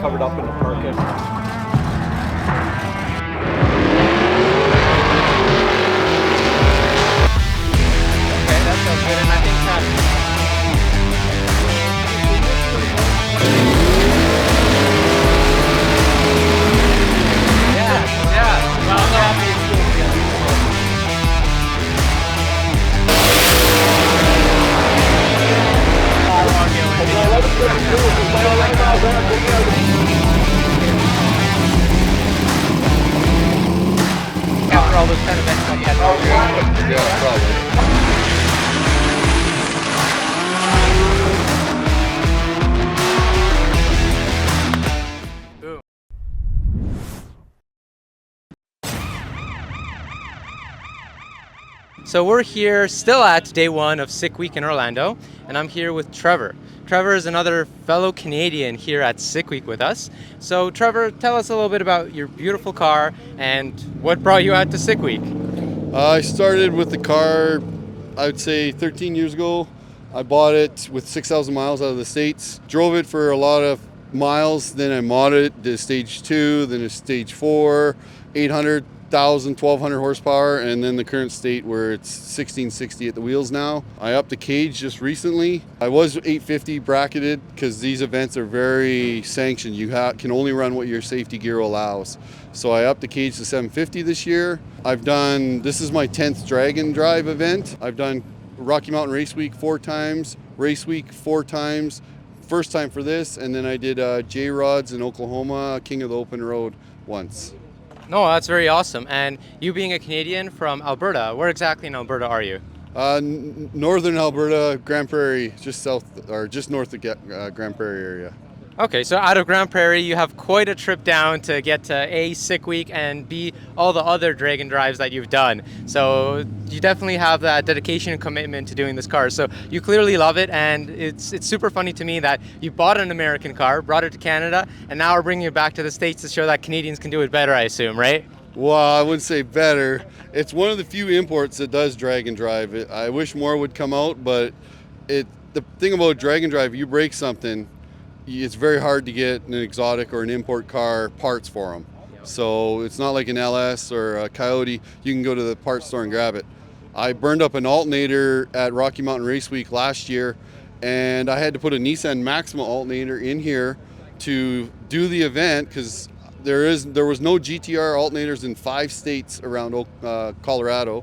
covered up in the parking. Okay, that sounds good, and I think yeah. Well, I'm happy it's cool together. After all those kind of events like that. Yeah, probably. So we're here still at day one of Sickweek in Orlando, and I'm here with Trevor. Trevor is another fellow Canadian here at Sickweek with us. So Trevor, tell us a little bit about your beautiful car and what brought you out to Sickweek. I started with the car, I would say 13 years ago. I bought it with 6,000 miles out of the States. Drove it for a lot of miles, then I modded it, did stage 2, then a stage 4, 800,000, 1,200 horsepower, and then the current state where it's 1660 at the wheels now. I upped the cage just recently. I was 850 bracketed because these events are very sanctioned. You can only run what your safety gear allows. So I upped the cage to 750 this year. This is my 10th Dragon Drive event. I've done Rocky Mountain Race Week 4 times, Race Week 4 times, first time for this, and then I did J-Rods in Oklahoma, King of the Open Road once. No, that's very awesome. And you being a Canadian from Alberta, where exactly in Alberta are you? Northern Alberta, Grand Prairie, just north of Grand Prairie area. Okay, so out of Grand Prairie, you have quite a trip down to get to A, Sickweek, and B, all the other Dragon Drives that you've done. So you definitely have that dedication and commitment to doing this car. So you clearly love it, and it's super funny to me that you bought an American car, brought it to Canada, and now we're bringing it back to the States to show that Canadians can do it better, I assume, right? Well, I wouldn't say better. It's one of the few imports that does Dragon Drive. I wish more would come out, but the thing about Dragon Drive, you break something, it's very hard to get an exotic or an import car parts for them. So it's not like an LS or a Coyote. You can go to the parts store and grab it. I burned up an alternator at Rocky Mountain Race Week last year, and I had to put a Nissan Maxima alternator in here to do the event because there was no GTR alternators in 5 states around Colorado.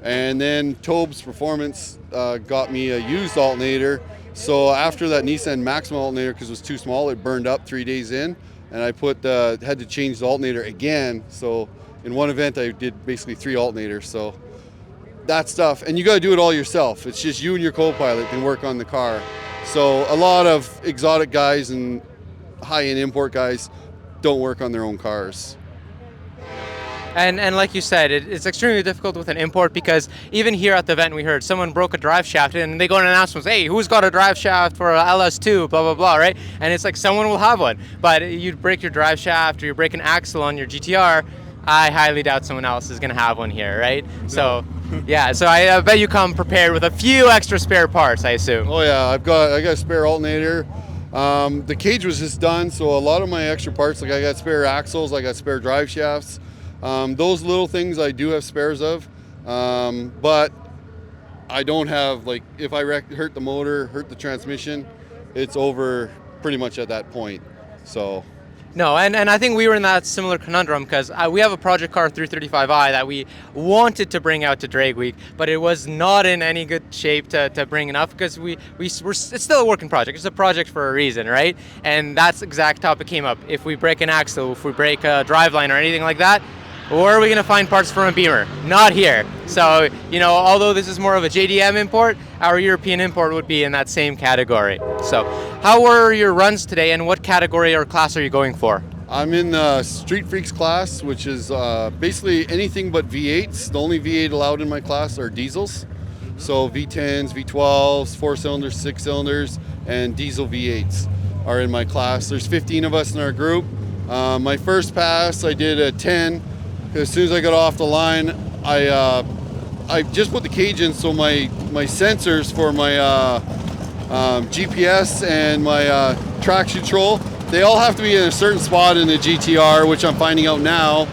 And then Tobes Performance got me a used alternator. So after that Nissan Maxima alternator, because it was too small, it burned up 3 days in, and I had to change the alternator again. So in one event, I did basically 3 alternators. So that stuff, and you got to do it all yourself. It's just you and your co-pilot can work on the car. So a lot of exotic guys and high-end import guys don't work on their own cars. And like you said, it's extremely difficult with an import because even here at the event we heard someone broke a drive shaft and they go and announce, hey, who's got a drive shaft for a LS2, blah, blah, blah, right? And it's like someone will have one. But you break your drive shaft or you break an axle on your GTR, I highly doubt someone else is going to have one here, right? No. So, yeah, so I bet you come prepared with a few extra spare parts, I assume. Oh, yeah, I got a spare alternator. The cage was just done, so a lot of my extra parts, like I got spare axles, I got spare drive shafts. Those little things I do have spares of, but I don't have, like, if I hurt the motor, hurt the transmission, it's over pretty much at that point. So. No, and I think we were in that similar conundrum because we have a project car 335i that we wanted to bring out to Drag Week, but it was not in any good shape to bring enough because it's still a working project. It's a project for a reason, right? And that's exact topic came up. If we break an axle, if we break a driveline or anything like that, where are we going to find parts from a Beamer? Not here. So, although this is more of a JDM import, our European import would be in that same category. So, how were your runs today and what category or class are you going for? I'm in the Street Freaks class, which is basically anything but V8s. The only V8 allowed in my class are diesels. So V10s, V12s, 4-cylinders, 6-cylinders, and diesel V8s are in my class. There's 15 of us in our group. My first pass, I did a 10. As soon as I got off the line, I just put the cage in, so my sensors for my GPS and my traction control they all have to be in a certain spot in the GTR, which I'm finding out now.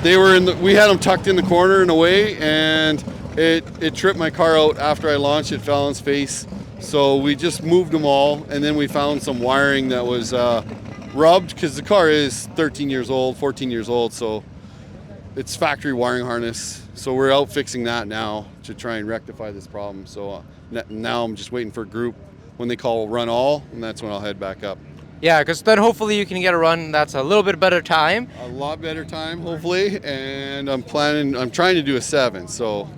We had them tucked in the corner in a way, and it tripped my car out after I launched. It fell on its face. So we just moved them all, and then we found some wiring that was rubbed, because the car is 13 years old, 14 years old, so it's factory wiring harness. So we're out fixing that now to try and rectify this problem. So now I'm just waiting for a group when they call run all, and that's when I'll head back up. Yeah, because then hopefully you can get a run that's a little bit better time. A lot better time, hopefully, and I'm trying to do a 7, so,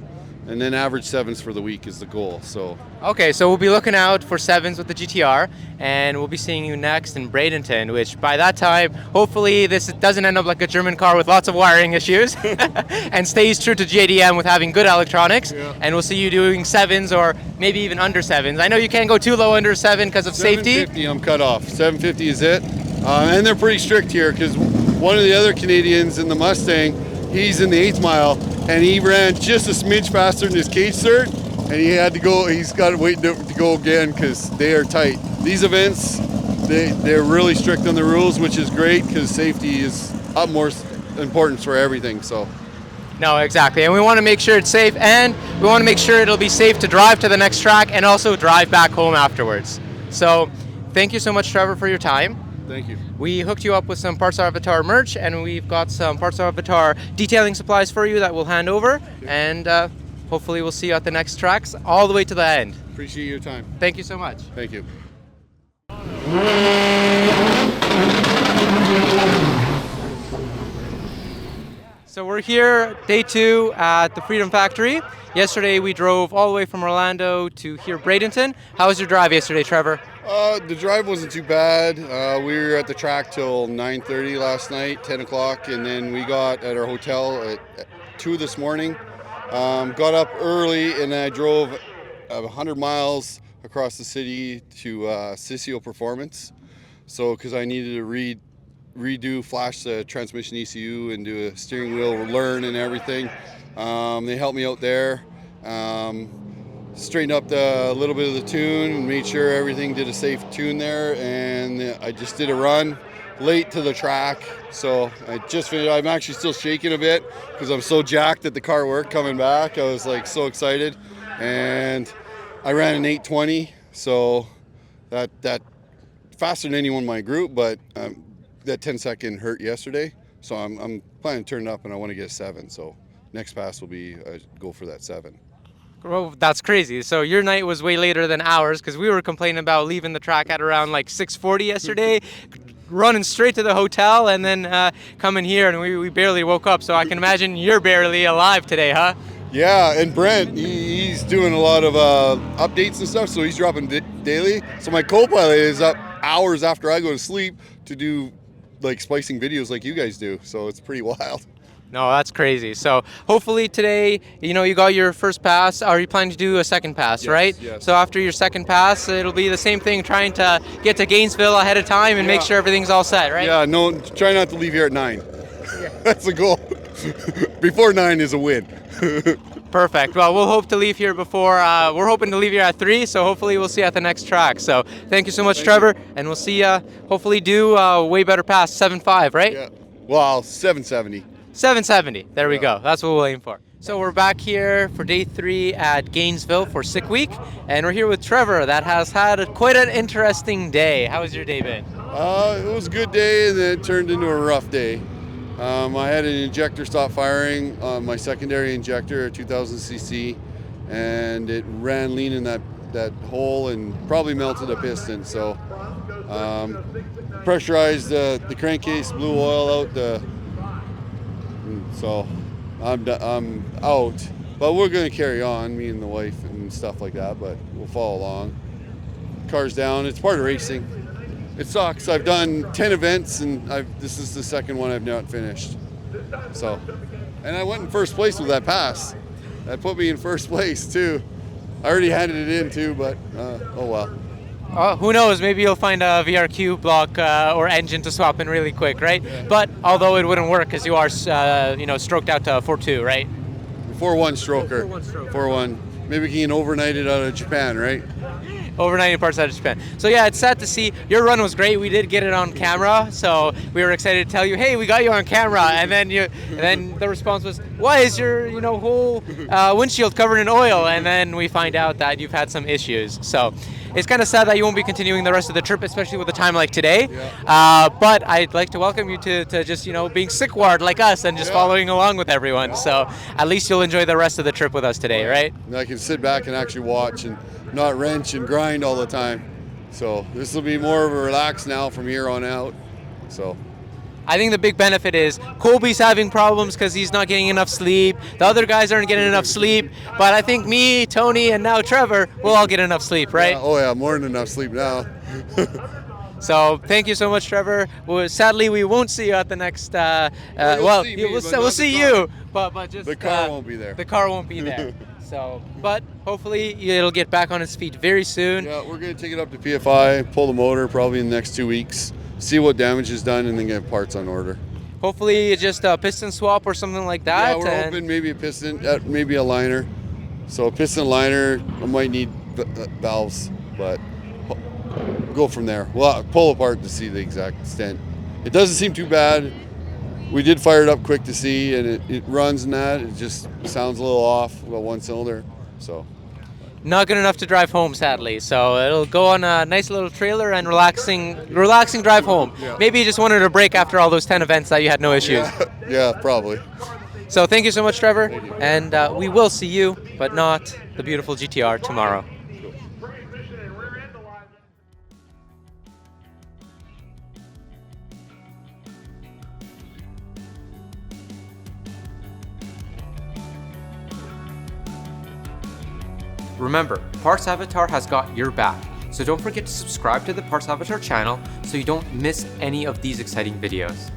and then average 7s for the week is the goal. So Okay, so we'll be looking out for 7s with the GTR, and we'll be seeing you next in Bradenton, which by that time, hopefully this doesn't end up like a German car with lots of wiring issues and stays true to JDM with having good electronics. Yeah. And we'll see you doing 7s or maybe even under 7s. I know you can't go too low under 7 because of safety. 750 I'm cut off. 750 is it. And they're pretty strict here, because one of the other Canadians in the Mustang, he's in the 8th mile, and he ran just a smidge faster than his cage cert, and he had to go. He's got to wait to go again because they are tight. These events, they're really strict on the rules, which is great because safety is utmost importance for everything. So. No, exactly. And we want to make sure it's safe, and we want to make sure it'll be safe to drive to the next track and also drive back home afterwards. So thank you so much, Trevor, for your time. Thank you. We hooked you up with some Parts Avatar merch, and we've got some Parts Avatar detailing supplies for you that we'll hand over. And hopefully we'll see you at the next tracks all the way to the end. Appreciate your time. Thank you so much. Thank you. So we're here, day 2 at the Freedom Factory. Yesterday we drove all the way from Orlando to here, Bradenton. How was your drive yesterday, Trevor? The drive wasn't too bad. We were at the track till 9:30 last night, 10 o'clock, and then we got at our hotel at 2 this morning. Got up early, and I drove 100 miles across the city to Sissio Performance. So, because I needed to redo, flash the transmission ECU and do a steering wheel learn and everything. They helped me out there. Straightened up a little bit of the tune and made sure everything did a safe tune there, and I just did a run late to the track, so I just finished. I'm actually still shaking a bit because I'm so jacked that the car worked coming back. I was like so excited, and I ran an 8:20, so that faster than anyone in my group, but that 10-second hurt yesterday, so I'm planning to turn it up, and I want to get a 7, so next pass will be go for that 7. Well, that's crazy. So your night was way later than ours, because we were complaining about leaving the track at around like 6:40 yesterday, running straight to the hotel, and then coming here, and we barely woke up. So I can imagine you're barely alive today, huh? Yeah, and Brent, he's doing a lot of updates and stuff, so he's dropping daily. So my co-pilot is up hours after I go to sleep to do like splicing videos like you guys do. So it's pretty wild. No, that's crazy. So hopefully today, you got your first pass. Are you planning to do a second pass, right? Yes. So after your second pass, it'll be the same thing, trying to get to Gainesville ahead of time and make sure everything's all set, right? Yeah, no, try not to leave here at 9. That's the goal. Before 9 is a win. Perfect. Well, we'll hope to leave here before, we're hoping to leave here at 3, so hopefully we'll see you at the next track. So thank you so much, Trevor, and we'll see you hopefully do a way better pass, 7.5, right? Yeah. Well, 770. 770. There we go. That's what we'll aim for. So we're back here for day 3 at Gainesville for Sickweek, and we're here with Trevor that has had quite an interesting day. How has your day been? It was a good day, and then it turned into a rough day. I had an injector stop firing on my secondary injector, a 2000cc, and it ran lean in that hole and probably melted a piston. So pressurized the crankcase, blew oil out. So I'm out, but we're going to carry on, me and the wife and stuff like that, but we'll follow along. Car's down. It's part of racing. It sucks. I've done 10 events, and this is the second one I've not finished. So, and I went in first place with that pass. That put me in first place too. I already handed it in too, but oh well. Who knows? Maybe you'll find a VRQ block or engine to swap in really quick, right? Yeah. But although it wouldn't work because you are, stroked out to 4.2, right? 4.1 stroker. 4.1 stroker. 4.1. Maybe we can overnight it out of Japan, right? overnight in parts out of Japan. So yeah, it's sad to see. Your run was great. We did get it on camera, so we were excited to tell you, hey, we got you on camera. And then the response was, why is your whole windshield covered in oil? And then we find out that you've had some issues. So it's kind of sad that you won't be continuing the rest of the trip, especially with a time like today. Yeah. But I'd like to welcome you to just being sickward like us and just following along with everyone. So at least you'll enjoy the rest of the trip with us today, right? And I can sit back and actually watch and not wrench and grind all the time. So this will be more of a relax now from here on out. So I think the big benefit is Colby's having problems because he's not getting enough sleep. The other guys aren't getting enough sleep. But I think me, Tony, and now Trevor will all get enough sleep, right? oh yeah, more than enough sleep now. So thank you so much, Trevor. Sadly, we won't see you at the next. We'll see me, but we'll not see the car. you, but just The car won't be there. The car won't be there. So, but hopefully it'll get back on its feet very soon. Yeah, we're gonna take it up to PFI, pull the motor probably in the next 2 weeks, see what damage is done, and then get parts on order. Hopefully it's just a piston swap or something like that. Yeah, we're hoping maybe a piston, maybe a liner. So a piston liner, I might need valves, but go from there. We'll pull apart to see the exact extent. It doesn't seem too bad. We did fire it up quick to see, and it runs and that. It just sounds a little off about one cylinder. So not good enough to drive home, sadly. So it'll go on a nice little trailer and relaxing drive home. Yeah. Maybe you just wanted a break after all those 10 events that you had no issues. Yeah, probably. So thank you so much, Trevor. Thank you. And we will see you, but not the beautiful GTR tomorrow. Remember, Parts Avatar has got your back, so don't forget to subscribe to the Parts Avatar channel so you don't miss any of these exciting videos.